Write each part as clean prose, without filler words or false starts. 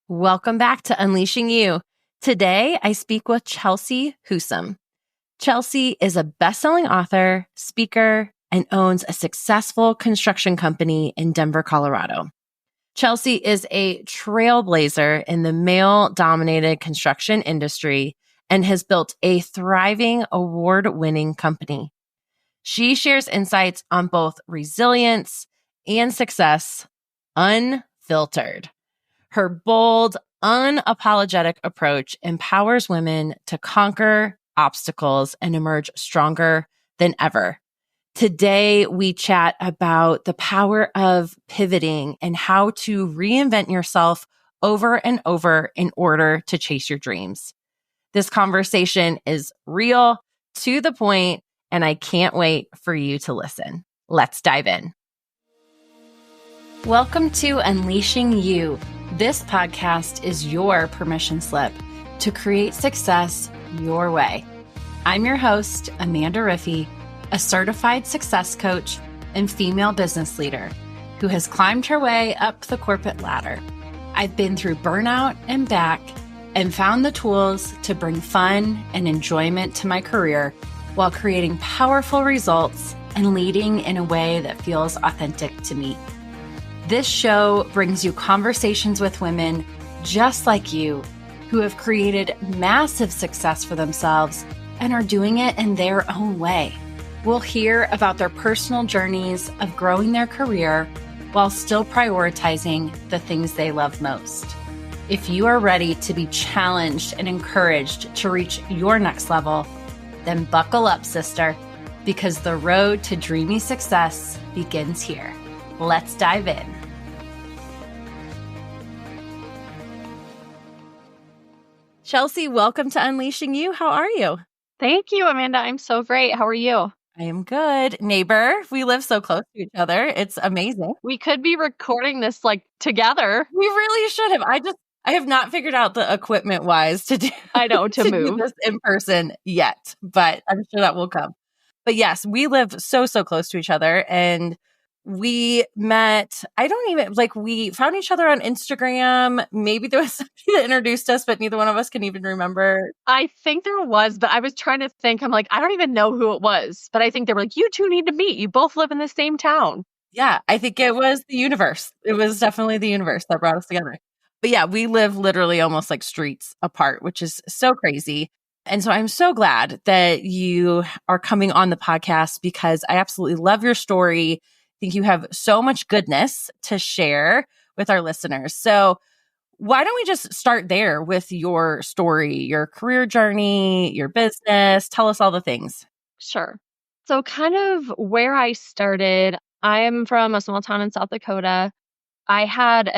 Welcome back to Unleashing You. Today, I speak with Chelsea Husum. Chelsea is a best-selling author, speaker, and owns a successful construction company in Denver, Colorado. Chelsea is a trailblazer in the male-dominated construction industry and has built a thriving, award-winning company. She shares insights on both resilience and success, unfiltered. Her bold, unapologetic approach empowers women to conquer obstacles and emerge stronger than ever. Today, we chat about the power of pivoting and how to reinvent yourself over and over in order to chase your dreams. This conversation is real, to the point, and I can't wait for you to listen. Let's dive in. Welcome to Unleashing You. This podcast is your permission slip to create success your way. I'm your host, Amanda Riffey, a certified success coach and female business leader who has climbed her way up the corporate ladder. I've been through burnout and back and found the tools to bring fun and enjoyment to my career while creating powerful results and leading in a way that feels authentic to me. This show brings you conversations with women just like you who have created massive success for themselves and are doing it in their own way. We'll hear about their personal journeys of growing their career while still prioritizing the things they love most. If you are ready to be challenged and encouraged to reach your next level, then buckle up, sister, because the road to dreamy success begins here. Let's dive in. Chelsea, welcome to Unleashing You. How are you? Thank you, Amanda. I'm so great. How are you? I am good. Neighbor, we live so close to each other. It's amazing. We could be recording this together. We really should have. I have not figured out the equipment wise to do to move do this in person yet, but I'm sure that will come. But yes, we live so close to each other, and we met, we found each other on Instagram. Maybe there was somebody that introduced us, but neither one of us can even remember. I think there was, but I was trying to think. I'm like, I don't even know who it was, but I think they were like, you two need to meet. You both live in the same town. Yeah, I think it was the universe. It was definitely the universe that brought us together. But yeah, we live literally almost like streets apart, which is so crazy. And so I'm so glad that you are coming on the podcast because I absolutely love your story. I think you have so much goodness to share with our listeners. So why don't we just start there with your story, your career journey, your business? Tell us all the things. Sure. So kind of where I started, I'm from a small town in South Dakota. I had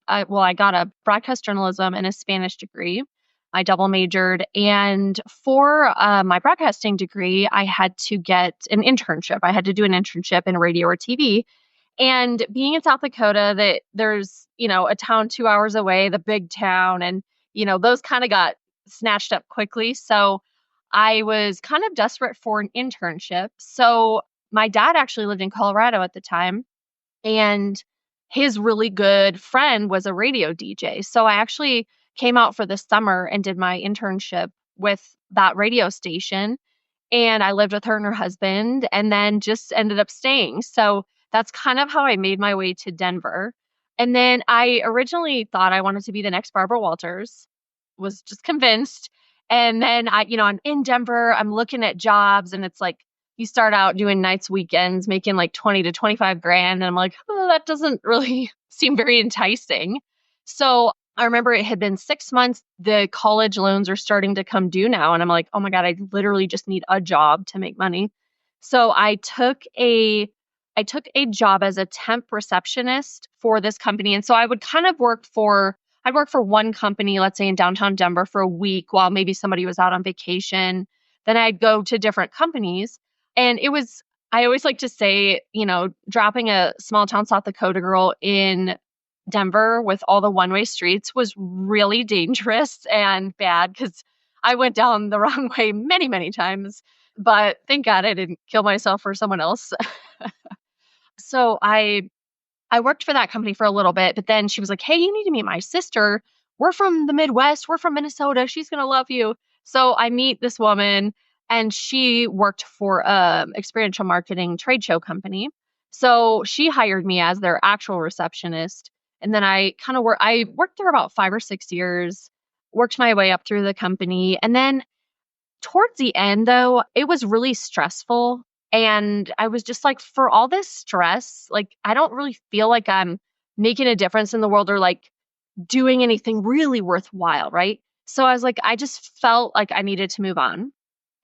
I got a broadcast journalism and a Spanish degree. I double majored. And for my broadcasting degree, I had to get an internship. I had to do an internship in radio or TV. And being in South Dakota, there's, a town 2 hours away, the big town. And, those kind of got snatched up quickly. So I was kind of desperate for an internship. So my dad actually lived in Colorado at the time. And his really good friend was a radio DJ. So I actually came out for the summer and did my internship with that radio station. And I lived with her and her husband and then just ended up staying. So that's kind of how I made my way to Denver. And then I originally thought I wanted to be the next Barbara Walters, was just convinced. And then I'm in Denver, I'm looking at jobs, and it's like, you start out doing nights, weekends, making like 20 to 25 grand. And I'm like, oh, that doesn't really seem very enticing. So I remember it had been 6 months. The college loans are starting to come due now. And I'm like, oh my God, I literally just need a job to make money. So I took a job as a temp receptionist for this company. And so I would kind of I'd work for one company, let's say in downtown Denver for a week while maybe somebody was out on vacation. Then I'd go to different companies. And I always like to say, dropping a small town South Dakota girl in Denver with all the one-way streets was really dangerous and bad because I went down the wrong way many, many times. But thank God I didn't kill myself or someone else. So I worked for that company for a little bit, but then she was like, hey, you need to meet my sister. we're from the Midwest. We're from Minnesota. She's going to love you. So I meet this woman and she worked for a experiential marketing trade show company. So she hired me as their actual receptionist. And then I worked there about 5 or 6 years, worked my way up through the company. And then towards the end, though, it was really stressful. And I was just like, for all this stress, like, I don't really feel like I'm making a difference in the world or like doing anything really worthwhile. Right. So I was like, I just felt like I needed to move on.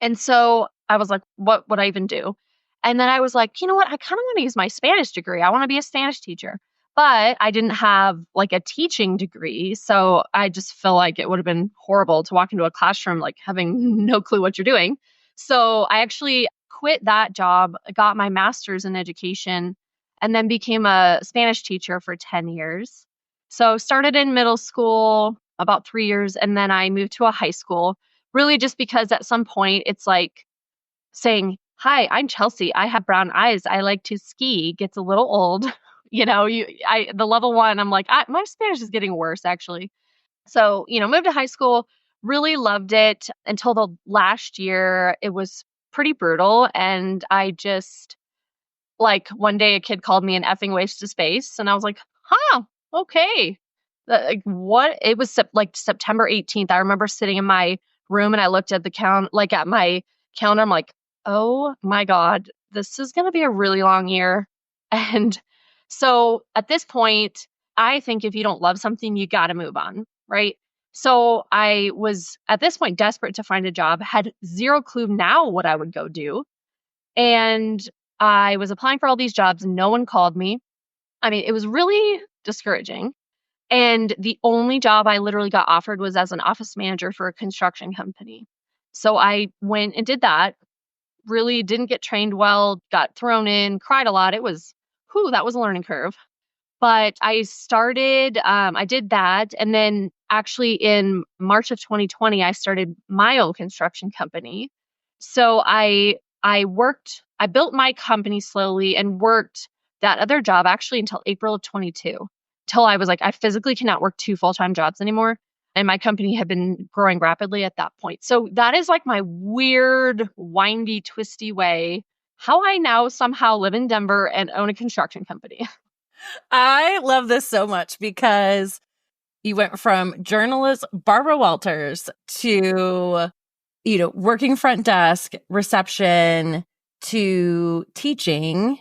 And so I was like, what would I even do? And then I was like, you know what? I kind of want to use my Spanish degree. I want to be a Spanish teacher. But I didn't have like a teaching degree. So I just feel like it would have been horrible to walk into a classroom like having no clue what you're doing. So I actually quit that job, got my master's in education, and then became a Spanish teacher for 10 years. So started in middle school about 3 years, and then I moved to a high school really just because at some point it's like saying, "Hi, I'm Chelsea. I have brown eyes. I like to ski." Gets a little old. The level one, I'm like, my Spanish is getting worse actually. So, moved to high school, really loved it until the last year. It was pretty brutal. And I just, like, one day a kid called me an effing waste of space. And I was like, huh, okay. Like, what? It was like September 18th. I remember sitting in my room and I looked at at my calendar. I'm like, oh my God, this is going to be a really long year. And so at this point, I think if you don't love something, you got to move on. Right. So I was at this point desperate to find a job, had zero clue now what I would go do. And I was applying for all these jobs and no one called me. I mean, it was really discouraging. And the only job I literally got offered was as an office manager for a construction company. So I went and did that. Really didn't get trained well, got thrown in, cried a lot. That was a learning curve. But I did that. And then actually in March of 2020, I started my own construction company. So I built my company slowly and worked that other job actually until April of 22, till I was like, I physically cannot work two full-time jobs anymore. And my company had been growing rapidly at that point. So that is like my weird, windy, twisty way how I now somehow live in Denver and own a construction company. I love this so much because you went from journalist Barbara Walters to, working front desk, reception, to teaching,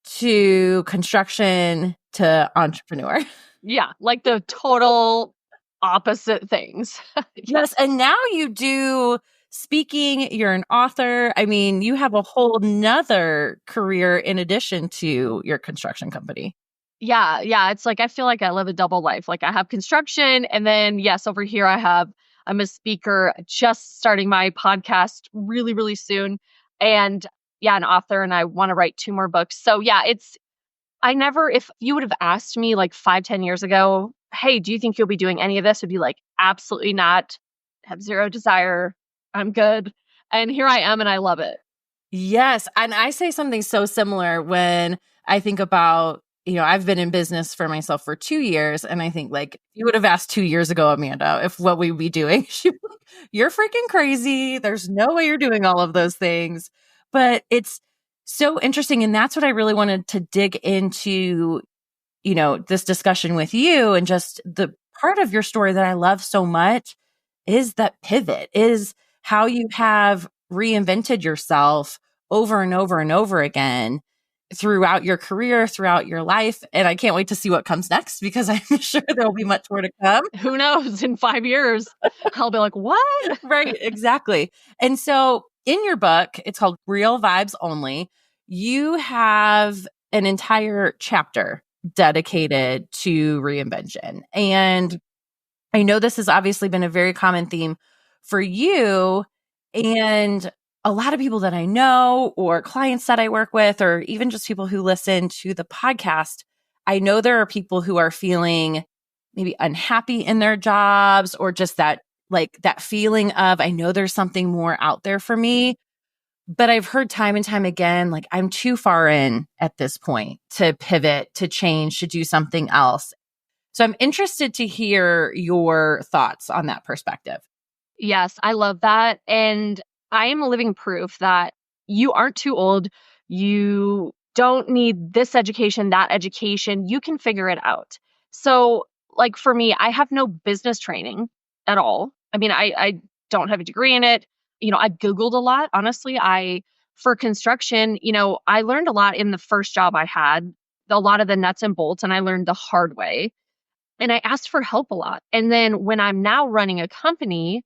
to construction, to entrepreneur. Yeah, like the total opposite things. Yes. And now you do speaking, you're an author. I mean, you have a whole nother career in addition to your construction company. Yeah. It's like I feel like I live a double life. Like I have construction, and then yes, over here I'm a speaker, just starting my podcast really, really soon. And yeah, an author, and I want to write 2 more books. So yeah, if you would have asked me like 5, 10 years ago, hey, do you think you'll be doing any of this? I'd be like, absolutely not. Have zero desire. I'm good. And here I am and I love it. Yes. And I say something so similar when I think about, I've been in business for myself for 2 years. And I think like you would have asked 2 years ago, Amanda, if what we'd be doing, you're freaking crazy. There's no way you're doing all of those things. But it's so interesting. And that's what I really wanted to dig into, this discussion with you. And just the part of your story that I love so much is that pivot, is how you have reinvented yourself over and over and over again throughout your career, throughout your life. And I can't wait to see what comes next because I'm sure there'll be much more to come. Who knows? In 5 years, I'll be like, what? Right, exactly. And so in your book, it's called Real Vibes Only. You have an entire chapter dedicated to reinvention. And I know this has obviously been a very common theme for you and a lot of people that I know or clients that I work with, or even just people who listen to the podcast. I know there are people who are feeling maybe unhappy in their jobs or just that feeling of, I know there's something more out there for me. But I've heard time and time again, like I'm too far in at this point to pivot, to change, to do something else. So I'm interested to hear your thoughts on that perspective. Yes, I love that. And I am living proof that you aren't too old. You don't need this education, that education. You can figure it out. So, like for me, I have no business training at all. I mean, I don't have a degree in it. I Googled a lot. Honestly, for construction, I learned a lot in the first job I had, a lot of the nuts and bolts, and I learned the hard way. And I asked for help a lot. And then when I'm now running a company,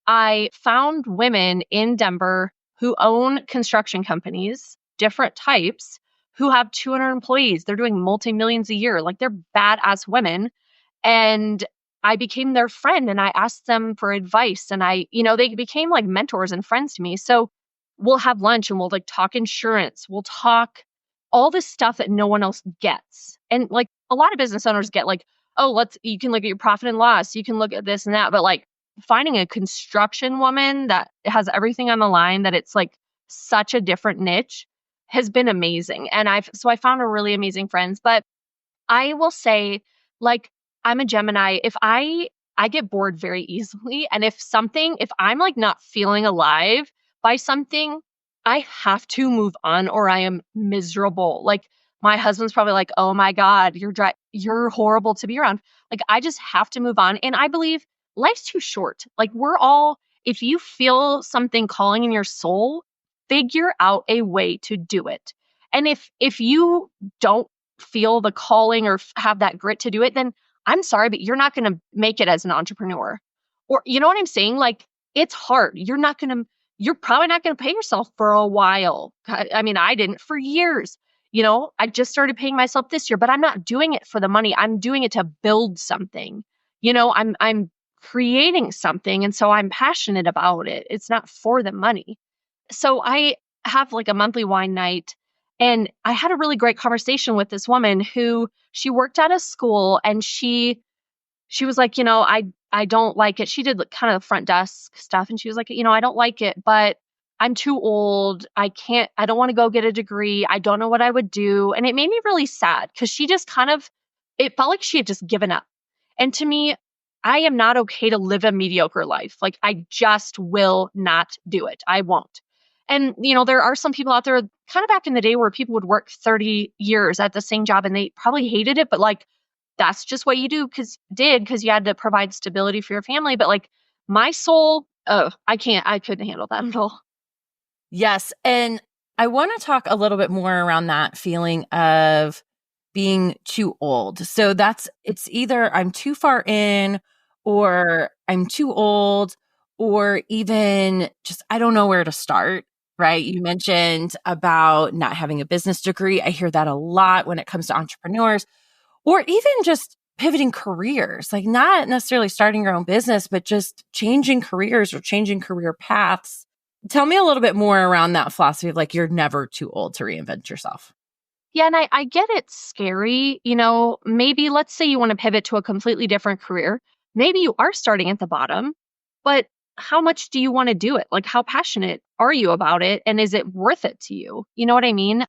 I found women in Denver who own construction companies, different types, who have 200 employees. They're doing multi-millions a year. Like they're badass women. And I became their friend and I asked them for advice. And they became like mentors and friends to me. So we'll have lunch and we'll like talk insurance. We'll talk all this stuff that no one else gets. And like a lot of business owners get like, oh, you can look at your profit and loss. You can look at this and that. But like finding a construction woman that has everything on the line, that it's like such a different niche has been amazing. And I found a really amazing friends. But I will say, like, I'm a Gemini. If I get bored very easily. And if I'm like not feeling alive by something, I have to move on or I am miserable. Like my husband's probably like, "Oh my God, you're horrible to be around." Like I just have to move on. And I believe life's too short. Like if you feel something calling in your soul, figure out a way to do it. And if you don't feel the calling or have that grit to do it, then I'm sorry, but you're not going to make it as an entrepreneur. Or you know what I'm saying? Like it's hard. You're probably not going to pay yourself for a while. I mean, I didn't for years. I just started paying myself this year, but I'm not doing it for the money. I'm doing it to build something. I'm creating something. And so I'm passionate about it. It's not for the money. So I have like a monthly wine night. And I had a really great conversation with this woman who she worked at a school and she was like, I don't like it. She did kind of front desk stuff. And she was like, I don't like it, but I'm too old. I don't want to go get a degree. I don't know what I would do. And it made me really sad because she just it felt like she had just given up. And to me, I am not okay to live a mediocre life. Like I just will not do it. I won't. And, there are some people out there kind of back in the day where people would work 30 years at the same job and they probably hated it, but like, that's just what you do because you had to provide stability for your family. But like my soul, I couldn't handle that at all. Yes. And I want to talk a little bit more around that feeling of being too old. So it's either I'm too far in or I'm too old or even just, I don't know where to start, right? You mentioned about not having a business degree. I hear that a lot when it comes to entrepreneurs or even just pivoting careers, like not necessarily starting your own business, but just changing careers or changing career paths. Tell me a little bit more around that philosophy of like, you're never too old to reinvent yourself. Yeah. And I get it's scary. Maybe let's say you want to pivot to a completely different career. Maybe you are starting at the bottom, but how much do you want to do it? Like, how passionate are you about it? And is it worth it to you? You know what I mean?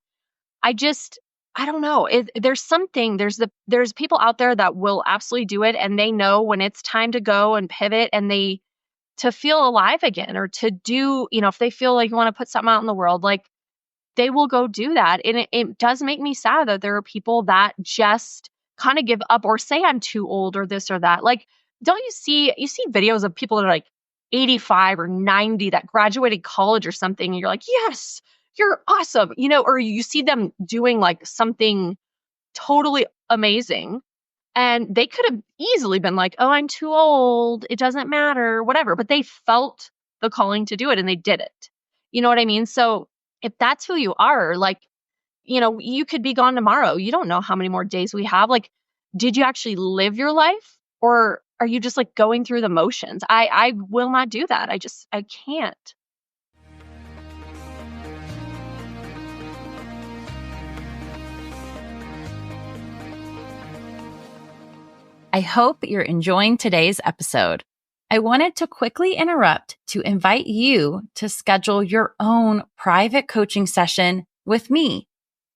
I don't know. There's people out there that will absolutely do it and they know when it's time to go and pivot and to feel alive again or to do, if they feel like you want to put something out in the world, like they will go do that. And it does make me sad that there are people that just kind of give up or say I'm too old or this or that. Like, don't you see videos of people that are like 85 or 90 that graduated college or something and you're like, yes, you're awesome, or you see them doing like something totally amazing and they could have easily been like, oh, I'm too old, it doesn't matter, whatever, but they felt the calling to do it and they did it. You know what I mean? So if that's who you are, like, you could be gone tomorrow. You don't know how many more days we have. Like, did you actually live your life or are you just like going through the motions? I will not do that. I can't. I hope you're enjoying today's episode. I wanted to quickly interrupt to invite you to schedule your own private coaching session with me.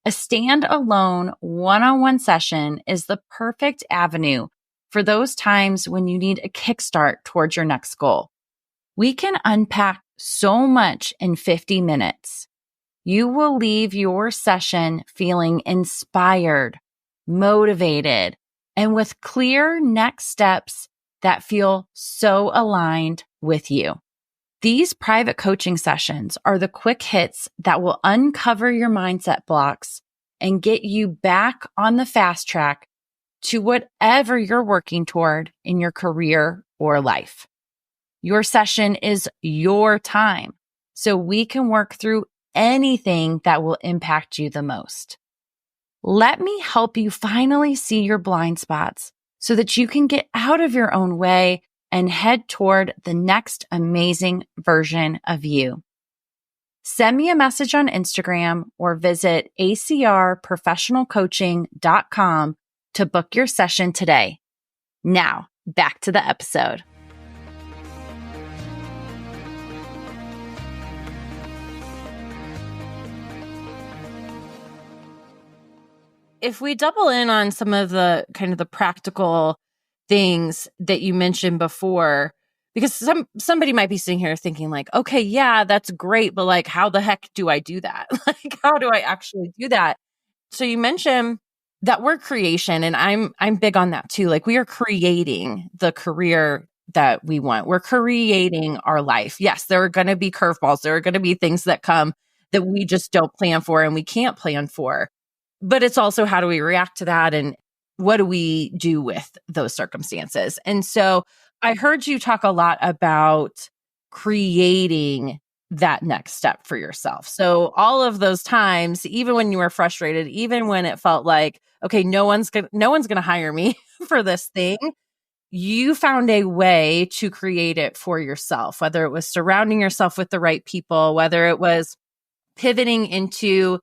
A standalone one-on-one session is the perfect avenue for those times when you need a kickstart towards your next goal. We can unpack so much in 50 minutes. You will leave your session feeling inspired, motivated, and with clear next steps that feel so aligned with you. These private coaching sessions are the quick hits that will uncover your mindset blocks and get you back on the fast track to whatever you're working toward in your career or life. Your session is your time, so we can work through anything that will impact you the most. Let me help you finally see your blind spots so that you can get out of your own way and head toward the next amazing version of you. Send me a message on Instagram or visit acrprofessionalcoaching.com to book your session today. Now, back to the episode. If we double in on some of the kind of the practical things that you mentioned before, because somebody might be sitting here thinking like, okay, yeah, that's great, but like, how the heck do I do that? Like, how do I actually do that? So you mentioned that word creation, and I'm big on that too. Like, we are creating the career that we want. We're creating our life. Yes, there are going to be curveballs. There are going to be things that come that we just don't plan for and we can't plan for. But it's also, how do we react to that, and what do we do with those circumstances? And so I heard you talk a lot about creating that next step for yourself. So all of those times, even when you were frustrated, even when it felt like, okay, no one's going to hire me for this thing, you found a way to create it for yourself, whether it was surrounding yourself with the right people, whether it was pivoting into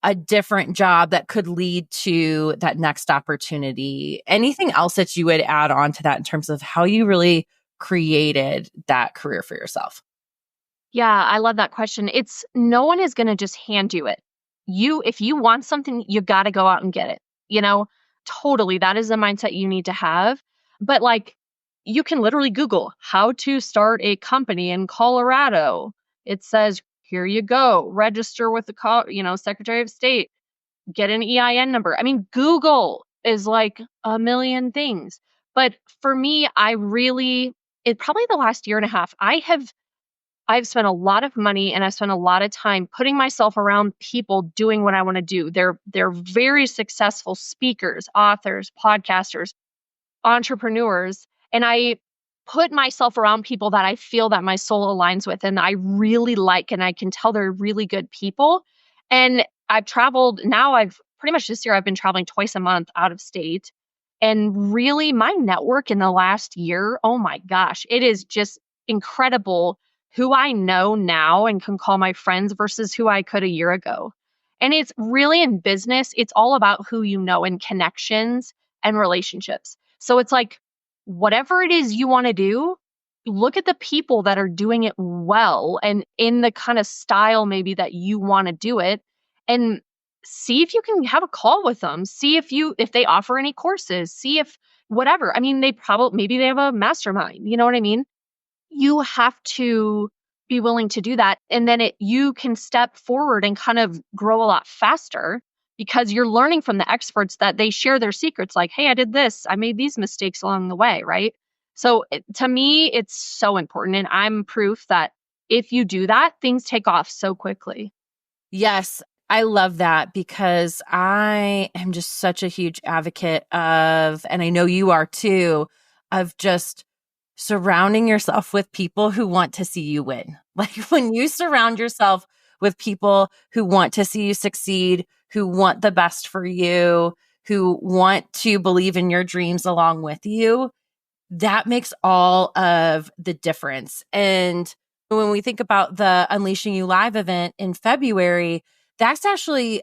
a different job that could lead to that next opportunity. Anything else that you would add on to that in terms of how you really created that career for yourself? Yeah, I love that question. It's no one is going to just hand you it. If you want something, you got to go out and get it. Totally. That is the mindset you need to have. But like, you can literally Google how to start a company in Colorado. It says, here you go, register with the Secretary of State, get an EIN number. I mean, Google is like a million things. But for me, probably the last year and a half, I've spent a lot of money and I've spent a lot of time putting myself around people doing what I want to do. They're very successful speakers, authors, podcasters, entrepreneurs, and I put myself around people that I feel that my soul aligns with and I really like, and I can tell they're really good people. And I've traveled now. I've pretty much this year I've been traveling twice a month out of state. And really my network in the last year, oh my gosh, it is just incredible who I know now and can call my friends versus who I could a year ago. And it's really, in business, it's all about who you know and connections and relationships. So it's like, whatever it is you want to do, look at the people that are doing it well and in the kind of style maybe that you want to do it, and see if you can have a call with them. See if they offer any courses, see if whatever. I mean, maybe they have a mastermind, you know what I mean? You have to be willing to do that. And then you can step forward and kind of grow a lot faster because you're learning from the experts that they share their secrets. Like, hey, I did this. I made these mistakes along the way, right? So to me, it's so important. And I'm proof that if you do that, things take off so quickly. Yes, I love that, because I am just such a huge advocate of, and I know you are too, of just surrounding yourself with people who want to see you win. Like, when you surround yourself with people who want to see you succeed, who want the best for you, who want to believe in your dreams along with you, that makes all of the difference. And when we think about the Unleashing You Live event in February, that's actually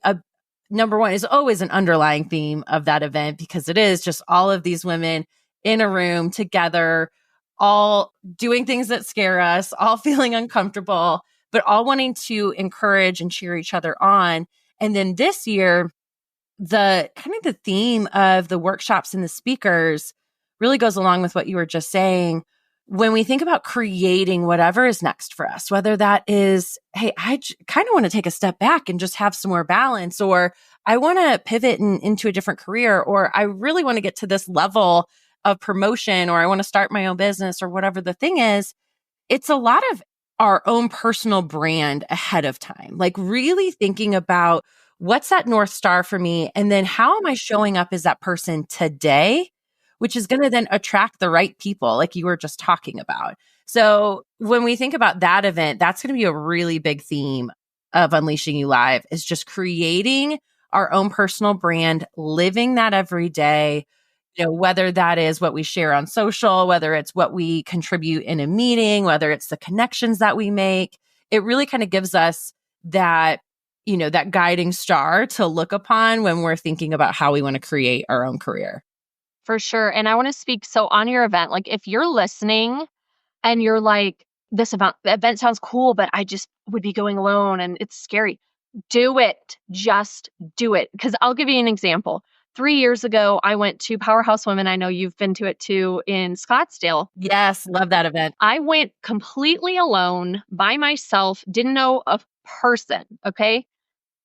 number one, is always an underlying theme of that event, because it is just all of these women in a room together, all doing things that scare us, all feeling uncomfortable, but all wanting to encourage and cheer each other on. And then this year, the theme of the workshops and the speakers really goes along with what you were just saying. When we think about creating whatever is next for us, whether that is, hey, kind of want to take a step back and just have some more balance, or I want to pivot into a different career, or I really want to get to this level of promotion, or I want to start my own business, or whatever the thing is, it's a lot of our own personal brand ahead of time, like really thinking about what's that North Star for me? And then how am I showing up as that person today, which is going to then attract the right people, like you were just talking about. So when we think about that event, that's going to be a really big theme of Unleashing You Live, is just creating our own personal brand, living that every day. Whether that is what we share on social, whether it's what we contribute in a meeting, whether it's the connections that we make, it really kind of gives us that, that guiding star to look upon when we're thinking about how we want to create our own career. For sure. And I want to speak, so on your event, like if you're listening and you're like, this event sounds cool, but I just would be going alone and it's scary. Do it. Just do it. Because I'll give you an example. 3 years ago, I went to Powerhouse Women. I know you've been to it too, in Scottsdale. Yes, love that event. I went completely alone by myself, didn't know a person. Okay.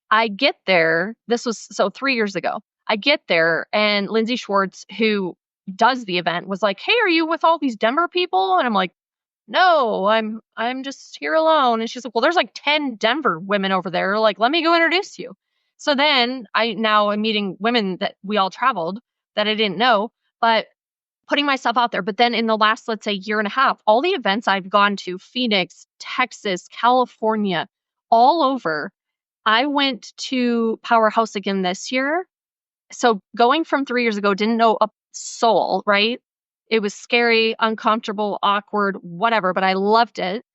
I get there. This was 3 years ago. I get there and Lindsay Schwartz, who does the event, was like, "Hey, are you with all these Denver people?" And I'm like, "No, I'm just here alone." And she's like, "Well, there's like 10 Denver women over there. Like, let me go introduce you." So then I now am meeting women that we all traveled that I didn't know, but putting myself out there. But then in the last, let's say, year and a half, all the events I've gone to, Phoenix, Texas, California, all over, I went to Powerhouse again this year. So going from 3 years ago, didn't know a soul, right? It was scary, uncomfortable, awkward, whatever, but I loved it.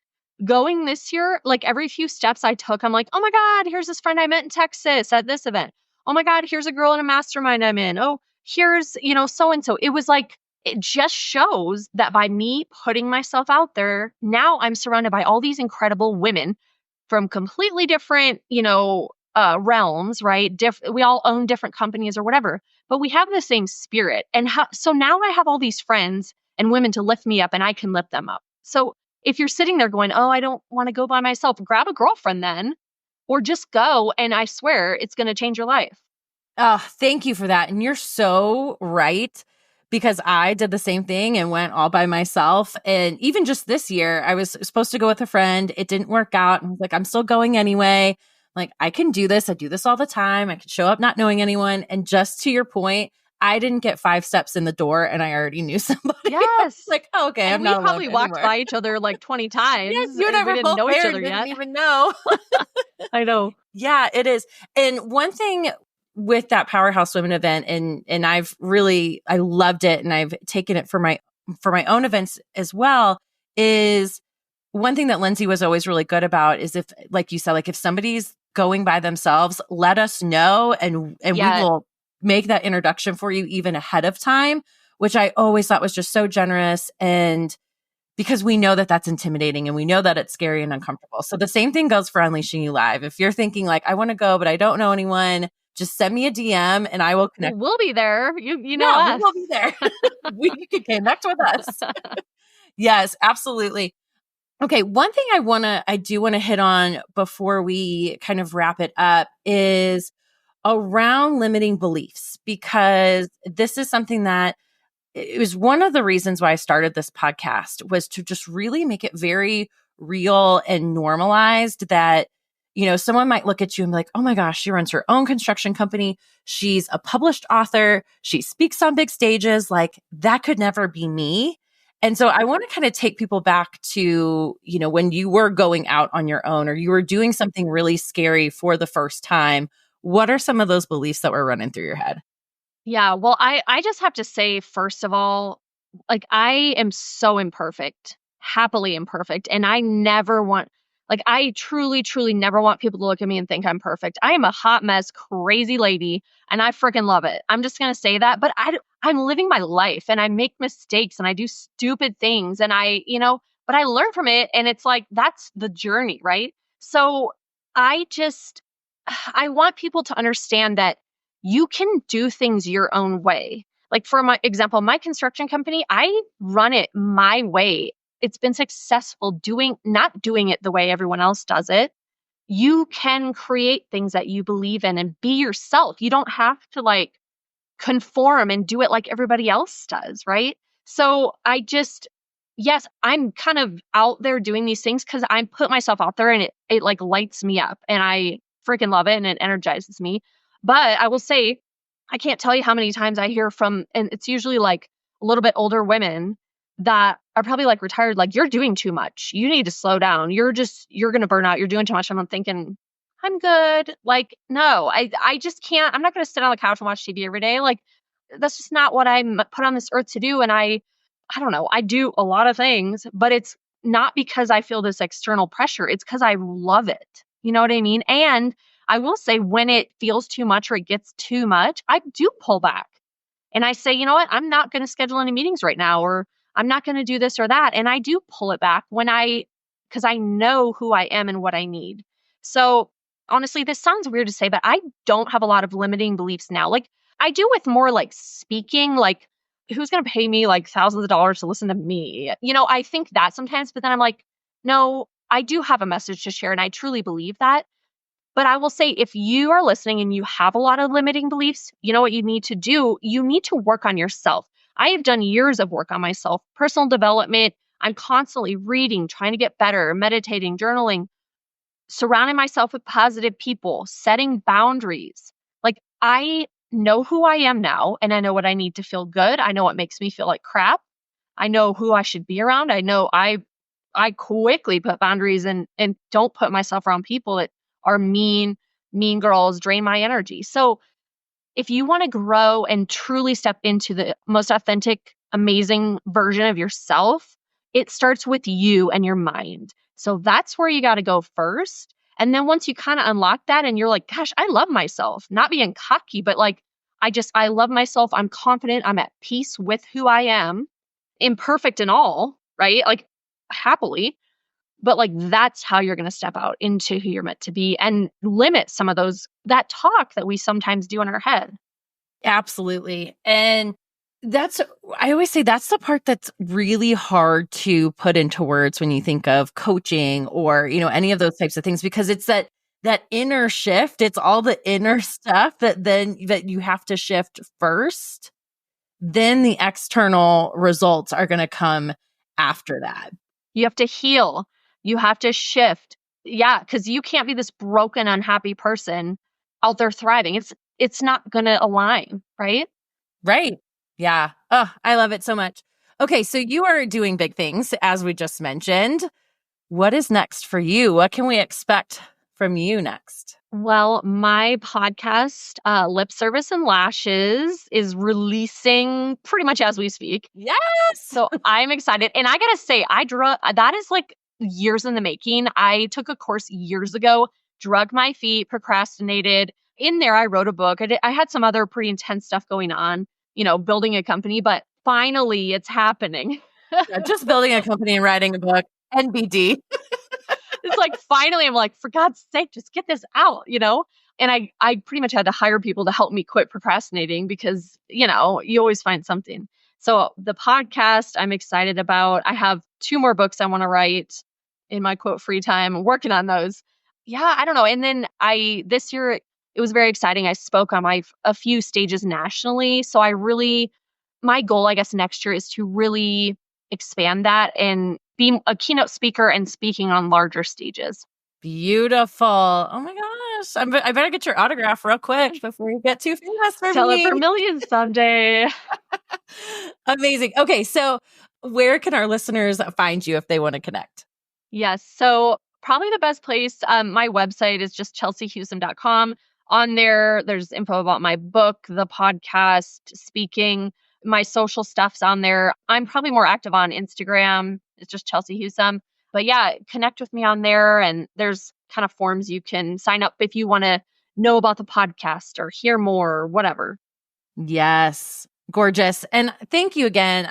Going this year, like every few steps I took, I'm like, oh my God, here's this friend I met in Texas at this event. Oh my God, here's a girl in a mastermind I'm in. Oh, here's, so-and-so. It was like, it just shows that by me putting myself out there, now I'm surrounded by all these incredible women from completely different, realms, right? We all own different companies or whatever, but we have the same spirit. And so now I have all these friends and women to lift me up, and I can lift them up. So if you're sitting there going, "Oh, I don't want to go by myself," grab a girlfriend then, or just go. And I swear it's going to change your life. Oh, thank you for that. And you're so right, because I did the same thing and went all by myself. And even just this year, I was supposed to go with a friend. It didn't work out. And I was like, I'm still going anyway. Like, I can do this. I do this all the time. I can show up not knowing anyone. And just to your point, I didn't get 5 steps in the door and I already knew somebody. Yes. Like, oh, okay, and I'm we not probably alone walked anymore. by each other like 20 times. Yes, you and I we were didn't both know each there other and didn't yet. even know. I know. Yeah, it is. And one thing with that Powerhouse Women event, and I loved it, and I've taken it for my own events as well, is one thing that Lindsay was always really good about is, if, like you said, like if somebody's going by themselves, let us know, and we will make that introduction for you even ahead of time, which I always thought was just so generous. And because we know that that's intimidating and we know that it's scary and uncomfortable. So the same thing goes for Unleashing You Live. If you're thinking like, I want to go, but I don't know anyone, just send me a DM and I will connect. We'll be there. You know us. We will be there. You can connect with us. Yes, absolutely. Okay. One thing I do want to hit on before we kind of wrap it up is around limiting beliefs, because this is something that it was one of the reasons why I started this podcast, was to just really make it very real and normalized that, someone might look at you and be like, oh my gosh, she runs her own construction company. She's a published author. She speaks on big stages. Like, that could never be me. And so I want to kind of take people back to, when you were going out on your own or you were doing something really scary for the first time. What are some of those beliefs that were running through your head? Yeah, well, I just have to say, first of all, like, I am so imperfect, happily imperfect. And I truly, truly never want people to look at me and think I'm perfect. I am a hot mess, crazy lady, and I freaking love it. I'm just going to say that. But I'm living my life, and I make mistakes and I do stupid things, and but I learn from it. And it's like, that's the journey, right? So I want people to understand that you can do things your own way. Like for my example, my construction company, I run it my way. It's been successful not doing it the way everyone else does it. You can create things that you believe in and be yourself. You don't have to like conform and do it like everybody else does, right? So yes, I'm kind of out there doing these things because I put myself out there and it like lights me up and I freaking love it and it energizes me. But I will say, I can't tell you how many times I hear from, and it's usually like a little bit older women that are probably like retired, like, you're doing too much. You need to slow down. You're going to burn out. You're doing too much. And I'm thinking, I'm good. Like, no, I just can't. I'm not going to sit on the couch and watch TV every day. Like, that's just not what I'm put on this earth to do. And I don't know. I do a lot of things, but it's not because I feel this external pressure. It's because I love it. You know what I mean? And I will say when it feels too much or it gets too much, I do pull back. And I say, you know what? I'm not going to schedule any meetings right now, or I'm not going to do this or that. And I do pull it back because I know who I am and what I need. So honestly, this sounds weird to say, but I don't have a lot of limiting beliefs now. Like I do with more like speaking, like who's going to pay me like thousands of dollars to listen to me? I think that sometimes, but then I'm like, no, I do have a message to share. And I truly believe that. But I will say, if you are listening and you have a lot of limiting beliefs, you know what you need to do? You need to work on yourself. I have done years of work on myself, personal development. I'm constantly reading, trying to get better, meditating, journaling, surrounding myself with positive people, setting boundaries. Like I know who I am now and I know what I need to feel good. I know what makes me feel like crap. I know who I should be around. I know I quickly put boundaries and don't put myself around people that are mean girls, drain my energy. So if you want to grow and truly step into the most authentic, amazing version of yourself, it starts with you and your mind. So that's where you got to go first. And then once you kind of unlock that and you're like, gosh, I love myself, not being cocky, but like, I love myself. I'm confident. I'm at peace with who I am, imperfect and all, right? Like happily. But like, that's how you're going to step out into who you're meant to be and limit some of that talk that we sometimes do in our head. Absolutely. And I always say that's the part that's really hard to put into words when you think of coaching or, any of those types of things, because it's that inner shift. It's all the inner stuff that you have to shift first. Then the external results are going to come after that. You have to heal. You have to shift. Yeah, because you can't be this broken, unhappy person out there thriving. It's not going to align, right? Right. Yeah. Oh, I love it so much. Okay, so you are doing big things, as we just mentioned. What is next for you? What can we expect from you next? Well, my podcast, Lip Service and Lashes, is releasing pretty much as we speak. Yes. So I'm excited. And I got to say, that is like years in the making. I took a course years ago, drug my feet, procrastinated. In there, I wrote a book. I had some other pretty intense stuff going on, building a company, but finally it's happening. Yeah, just building a company and writing a book, NBD. It's like, finally, I'm like, for God's sake, just get this out, And I pretty much had to hire people to help me quit procrastinating because, you always find something. So the podcast I'm excited about. I have 2 more books I want to write in my quote free time. I'm working on those. Yeah, I don't know. And then this year, it was very exciting. I spoke on a few stages nationally. So my goal, I guess, next year is to really expand that and be a keynote speaker and speaking on larger stages. Beautiful. Oh my gosh. I better get your autograph real quick before you get too famous for Sell me. it for millions someday. Amazing. Okay, so where can our listeners find you if they want to connect? Yes. So probably the best place, my website is just chelseahusum.com. On there, there's info about my book, the podcast, speaking. My social stuff's on there. I'm probably more active on Instagram. It's just Chelsea Husum. But yeah, connect with me on there. And there's kind of forms you can sign up if you want to know about the podcast or hear more or whatever. Yes. Gorgeous. And thank you again.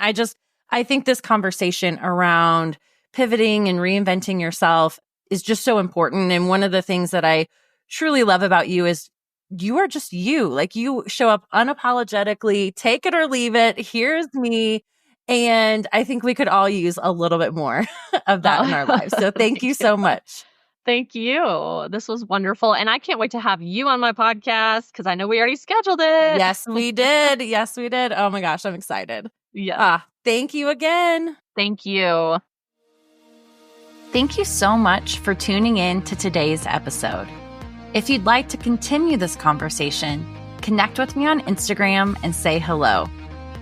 I think this conversation around pivoting and reinventing yourself is just so important. And one of the things that I truly love about you is you are just you. Like, you show up unapologetically, take it or leave it. Here's me. And I think we could all use a little bit more of that in our lives. So thank you so much. Thank you. This was wonderful. And I can't wait to have you on my podcast because I know we already scheduled it. Yes, we did. Yes, we did. Oh my gosh, I'm excited. Yeah. Thank you again. Thank you. Thank you so much for tuning in to today's episode. If you'd like to continue this conversation, connect with me on Instagram and say hello.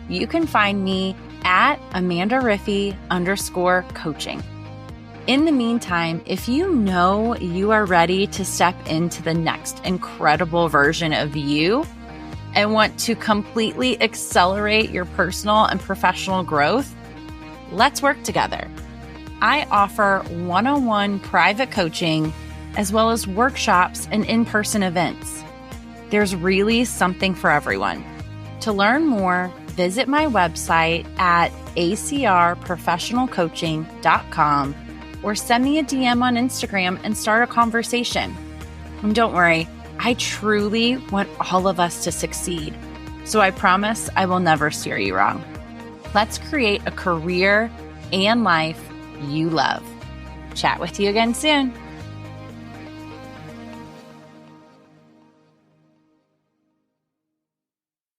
You can find me at AmandaRiffy_coaching. In the meantime, if you know you are ready to step into the next incredible version of you and want to completely accelerate your personal and professional growth, let's work together. I offer one-on-one private coaching as well as workshops and in-person events. There's really something for everyone. To learn more, visit my website at acrprofessionalcoaching.com or send me a DM on Instagram and start a conversation. And don't worry, I truly want all of us to succeed. So I promise I will never steer you wrong. Let's create a career and life you love. Chat with you again soon.